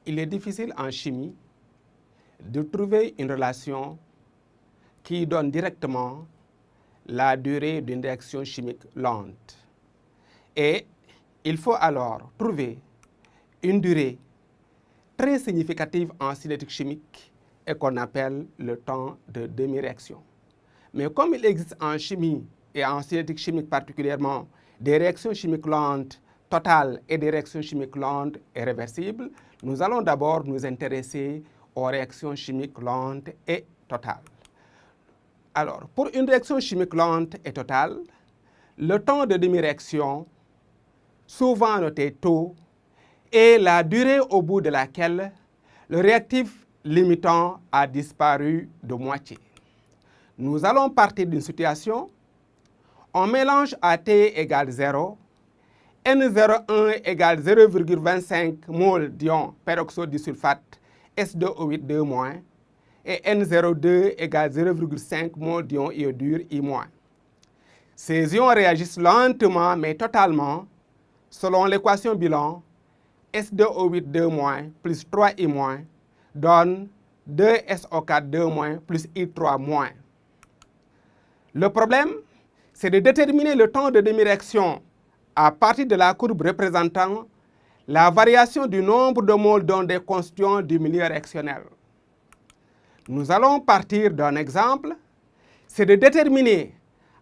il est difficile en chimie de trouver une relation qui donne directement la durée d'une réaction chimique lente. Et il faut alors trouver une durée très significative en cinétique chimique et qu'on appelle le temps de demi-réaction. Mais comme il existe en chimie et en cinétique chimique particulièrement des réactions chimiques lentes totales et des réactions chimiques lentes et réversibles, nous allons d'abord nous intéresser aux réactions chimiques lentes et totales. Alors, pour une réaction chimique lente et totale, le temps de demi-réaction, souvent noté taux, est la durée au bout de laquelle le réactif limitant a disparu de moitié. Nous allons partir d'une situation, on mélange à T égale 0, N01 égale 0,25 mol d'ion peroxyde disulfate S2O8 2-, et N02 égale 0,5 mol d'ion iodure I-. Ces ions réagissent lentement mais totalement selon l'équation bilan S2O8 2- plus 3I- donne 2SO4 2- plus I3-. Le problème, c'est de déterminer le temps de demi-réaction à partir de la courbe représentant la variation du nombre de moles dont des constituants du milieu réactionnel. Nous allons partir d'un exemple, c'est de déterminer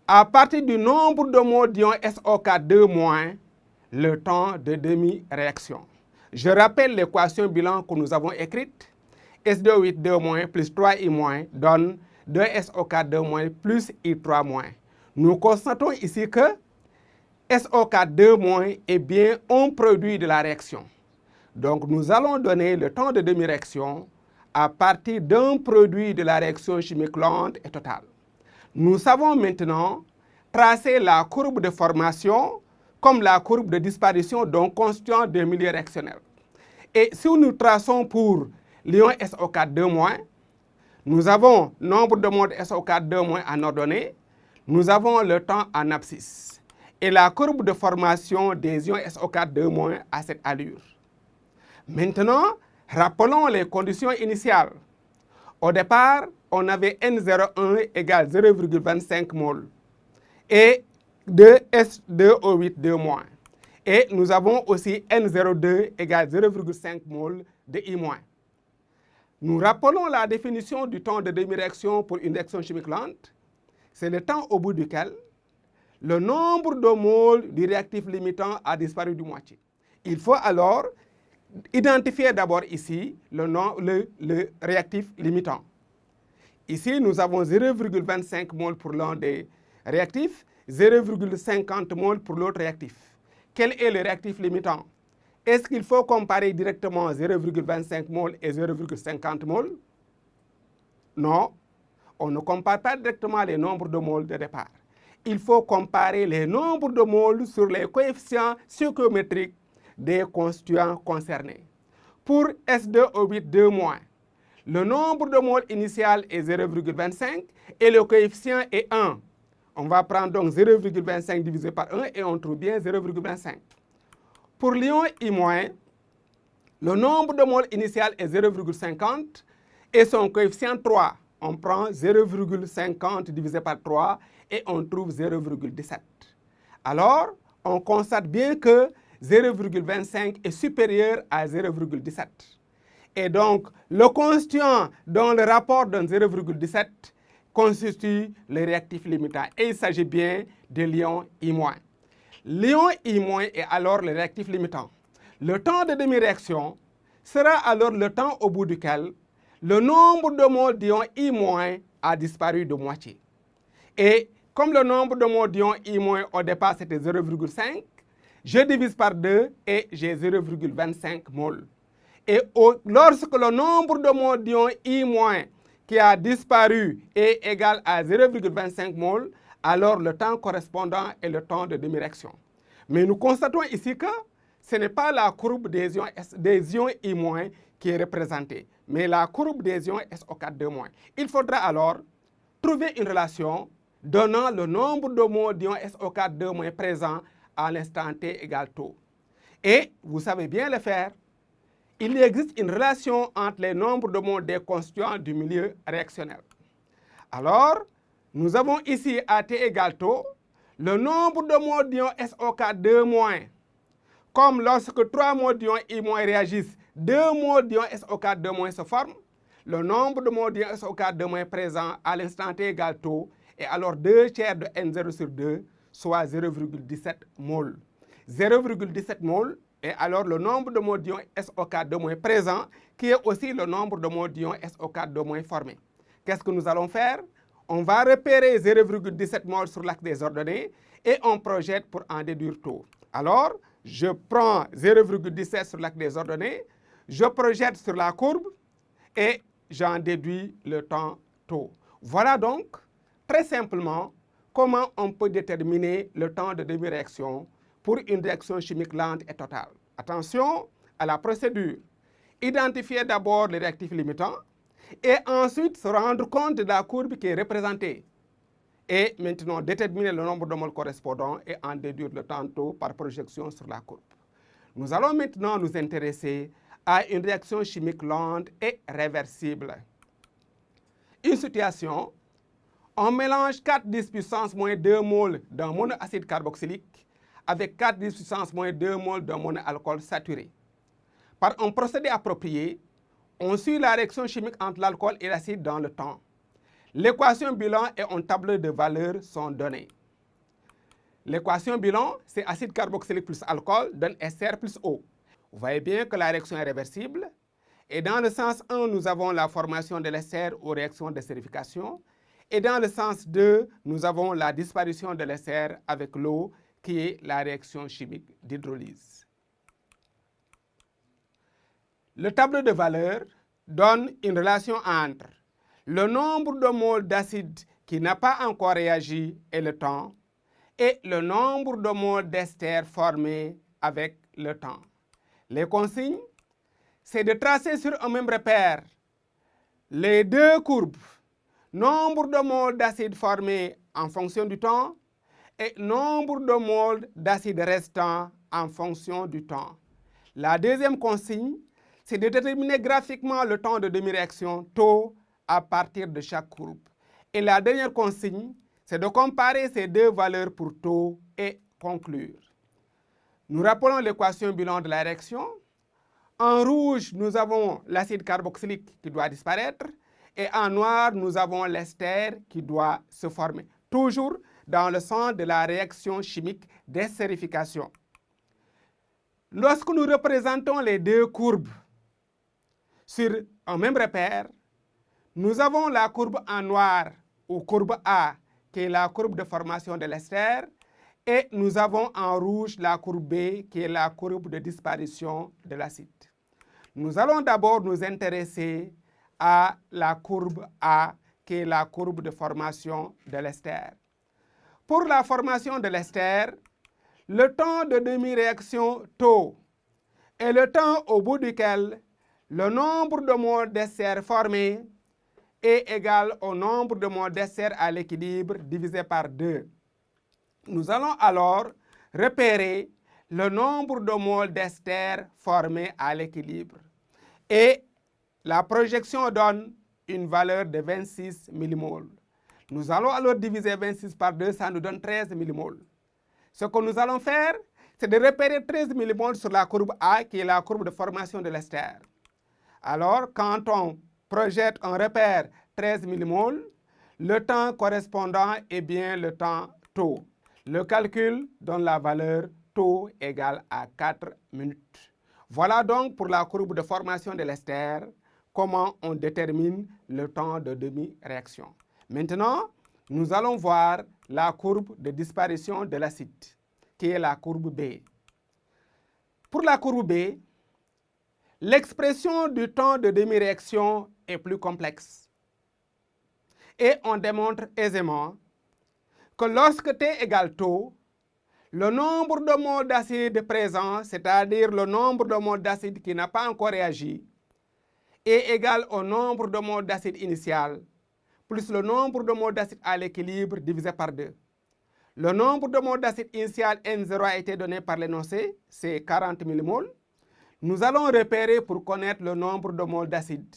à partir du nombre de moles d'ion SO4 2- le temps de demi-réaction. Je rappelle l'équation bilan que nous avons écrite. S2O8 2- plus 3I- donne 2SO4 2- plus I3-. Nous constatons ici que SO4 2- est bien un produit de la réaction. Donc nous allons donner le temps de demi-réaction à partir d'un produit de la réaction chimique lente et totale. Nous savons maintenant tracer la courbe de formation comme la courbe de disparition d'un constituant de milieu réactionnel. Et si nous traçons pour l'ion SO4 2-, nous avons nombre de moles SO4 2- en ordonnée, nous avons le temps en abscisse. Et la courbe de formation des ions SO4 2- a cette allure. Maintenant, rappelons les conditions initiales. Au départ, on avait N01 égale 0,25 mol et 2S2O8 2-. Et nous avons aussi N02 égale 0,5 mol de I-. Nous rappelons la définition du temps de demi-réaction pour une réaction chimique lente. C'est le temps au bout duquel le nombre de moles du réactif limitant a disparu de moitié. Il faut alors identifier d'abord ici le réactif limitant. Ici, nous avons 0,25 mol pour l'un des réactifs, 0,50 mol pour l'autre réactif. Quel est le réactif limitant? Est-ce qu'il faut comparer directement 0,25 mol et 0,50 mol? Non, on ne compare pas directement les nombres de moles de départ. Il faut comparer les nombres de moles sur les coefficients stoichiométriques des constituants concernés. Pour S2O8 2-, le nombre de moles initial est 0,25 et le coefficient est 1. On va prendre donc 0,25 divisé par 1 et on trouve bien 0,25. Pour l'ion I-, le nombre de moles initial est 0,50 et son coefficient 3. On prend 0,50 divisé par 3 et on trouve 0,17. Alors, on constate bien que 0,25 est supérieur à 0,17. Et donc, le constituant dont le rapport donne 0,17 constitue le réactif limitant. Et il s'agit bien de l'ion I-. L'ion I- est alors le réactif limitant. Le temps de demi-réaction sera alors le temps au bout duquel le nombre de moles d'ion I- a disparu de moitié. Et comme le nombre de moles d'ion I- au départ c'était 0,5, je divise par 2 et j'ai 0,25 moles. Et lorsque le nombre de moles d'ion I- qui a disparu est égal à 0,25 moles, alors le temps correspondant est le temps de demi-réaction. Mais nous constatons ici que ce n'est pas la courbe des ions I- qui est représentée, mais la courbe des ions SO4 2-. Il faudra alors trouver une relation donnant le nombre de moles d'ions SO4 2- présents à l'instant T égale taux. Et vous savez bien le faire. il existe une relation entre les nombres de moles des constituants du milieu réactionnel. Alors, nous avons ici à T égale taux le nombre de moles d'ion SO4 2-. Comme lorsque 3 moles d'ion I- réagissent, 2 moles d'ion SO4 2- se forment, le nombre de moles d'ion SO4 2- présents à l'instant T égale taux est alors 2/3 de N0 sur 2, soit 0,17 moles. 0,17 moles est alors le nombre de moles d'ion SO4 2- présents, qui est aussi le nombre de moles d'ion SO4 2- formés. Qu'est-ce que nous allons faire? On va repérer 0,17 moles sur l'axe des ordonnées et on projette pour en déduire taux. Alors, je prends 0,17 sur l'axe des ordonnées, je projette sur la courbe et j'en déduis le temps taux. Voilà donc, très simplement, comment on peut déterminer le temps de demi-réaction pour une réaction chimique lente et totale. Attention à la procédure. Identifier d'abord les réactifs limitants et ensuite se rendre compte de la courbe qui est représentée. Et maintenant déterminer le nombre de moles correspondants et en déduire le temps taux par projection sur la courbe. Nous allons maintenant nous intéresser à une réaction chimique lente et réversible. Une situation, on mélange 4 puissance moins 2 moles d'un monoacide carboxylique avec 4 puissance moins 2 moles d'un monoalcool saturé. Par un procédé approprié, on suit la réaction chimique entre l'alcool et l'acide dans le temps. L'équation bilan et un tableau de valeurs sont donnés. L'équation bilan, c'est acide carboxylique plus alcool donne ester plus eau. Vous voyez bien que la réaction est réversible. Et dans le sens 1, nous avons la formation de l'ester aux réactions d'estérification. Et dans le sens 2, nous avons la disparition de l'ester avec l'eau, qui est la réaction chimique d'hydrolyse. Le tableau de valeurs donne une relation entre le nombre de moles d'acide qui n'a pas encore réagi et le temps, et le nombre de moles d'ester formés avec le temps. Les consignes, c'est de tracer sur un même repère les deux courbes, nombre de moles d'acide formés en fonction du temps et nombre de moles d'acide restant en fonction du temps. La deuxième consigne, c'est de déterminer graphiquement le temps de demi-réaction taux à partir de chaque courbe. Et la dernière consigne, c'est de comparer ces deux valeurs pour taux et conclure. Nous rappelons l'équation bilan de la réaction. En rouge, nous avons l'acide carboxylique qui doit disparaître et en noir, nous avons l'ester qui doit se former, toujours dans le sens de la réaction chimique d'estérification. Lorsque nous représentons les deux courbes sur un même repère, nous avons la courbe en noir ou courbe A, qui est la courbe de formation de l'ester, et nous avons en rouge la courbe B, qui est la courbe de disparition de l'acide. Nous allons d'abord nous intéresser à la courbe A, qui est la courbe de formation de l'ester. Pour la formation de l'ester, le temps de demi-réaction taux est le temps au bout duquel le nombre de moles d'ester formés est égal au nombre de moles d'ester à l'équilibre divisé par 2. Nous allons alors repérer le nombre de moles d'ester formés à l'équilibre. Et la projection donne une valeur de 26 millimoles. Nous allons alors diviser 26 par 2, ça nous donne 13 millimoles. Ce que nous allons faire, c'est de repérer 13 millimoles sur la courbe A, qui est la courbe de formation de l'ester. Alors, quand on projette un repère 13 millimoles, le temps correspondant est bien le temps taux. Le calcul donne la valeur taux égale à 4 minutes. Voilà donc pour la courbe de formation de l'ester, comment on détermine le temps de demi-réaction. Maintenant, nous allons voir la courbe de disparition de l'acide, qui est la courbe B. Pour la courbe B, l'expression du temps de demi-réaction est plus complexe. Et on démontre aisément que lorsque T égale taux, le nombre de moles d'acide présent, c'est-à-dire le nombre de moles d'acide qui n'a pas encore réagi, est égal au nombre de moles d'acide initial, plus le nombre de moles d'acide à l'équilibre divisé par 2. Le nombre de moles d'acide initial N0 a été donné par l'énoncé, c'est 40 millimoles. Nous allons repérer pour connaître le nombre de moles d'acide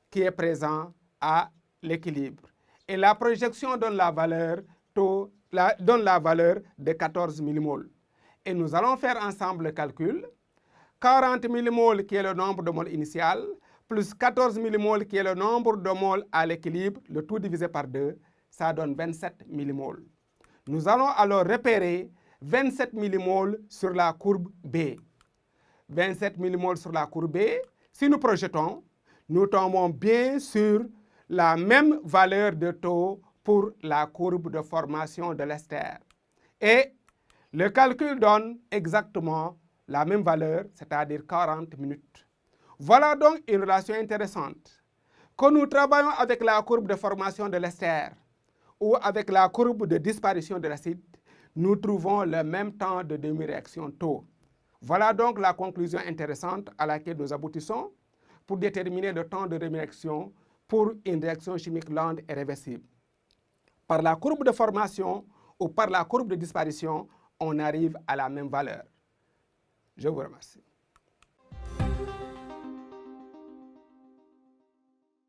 qui est présent à l'équilibre. Et la projection donne la valeur de 14 millimoles. Et nous allons faire ensemble le calcul. 40 millimoles qui est le nombre de moles initial, plus 14 millimoles qui est le nombre de moles à l'équilibre, le tout divisé par 2, ça donne 27 millimoles. Nous allons alors repérer 27 millimoles sur la courbe B. 27 millimoles sur la courbe B. Si nous projetons, nous tombons bien sur la même valeur de taux pour la courbe de formation de l'ester. Et le calcul donne exactement la même valeur, c'est-à-dire 40 minutes. Voilà donc une relation intéressante. Quand nous travaillons avec la courbe de formation de l'ester ou avec la courbe de disparition de l'acide, nous trouvons le même temps de demi-réaction taux. Voilà donc la conclusion intéressante à laquelle nous aboutissons pour déterminer le temps de demi-réaction pour une réaction chimique lente et réversible. Par la courbe de formation ou par la courbe de disparition, on arrive à la même valeur. Je vous remercie.